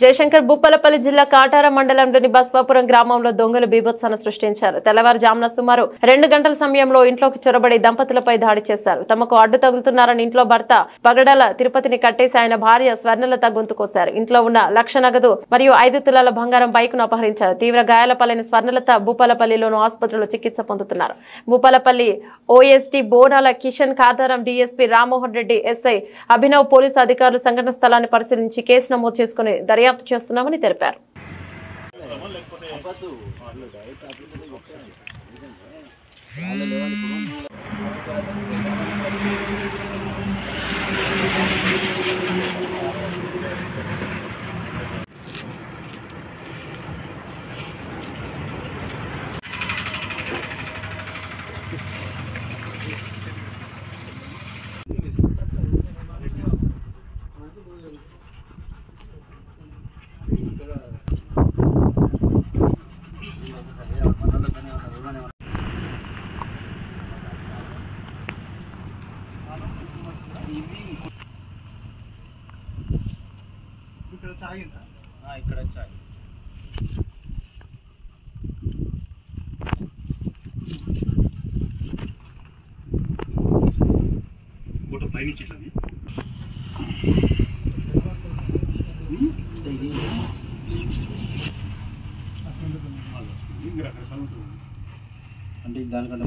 జయశంకర్ భూపాలపల్లి జిల్లా కాటారం మండలంలోని బస్వాపురం గ్రామంలో దొంగలు బీభత్సాన్ని సృష్టించారు. తెల్లవారుజామున సుమారు 2 గంటల సమయంలో ఇంట్లోకి చొరబడి దంపతులపై దాడి చేశారు. తమకు అడ్డు తగులుతున్నారని ఇంట్లో భర్త పగడాల తిరుపతిని కట్టేసి ఆయన భార్య స్వర్ణలత గొంతు కోశారు. ఇంట్లో ఉన్న 1,00,000 నగదు మరియు 5 తులాల బంగారం బైక్ను అపహరించారు. తీవ్ర గాయాల పాలైన స్వర్ణలత భూపాలపల్లిలోని ఆసుపత్రిలో చికిత్స పొందుతున్నారు. భూపాలపల్లి ఓఎస్టీ బోనాల Kishan, Kataram DSP Rammohan Reddy, SI Abhinav police అధికారులు సంఘటన స్థలాన్ని పరిశీలించి కేసు నమోదు చేసుకుని దర్యాప్తు చేస్తున్నామని తెలిపారు. ఇక్కడ చాయ్ ఫోటో పై నుంచి అంటే దానికంటే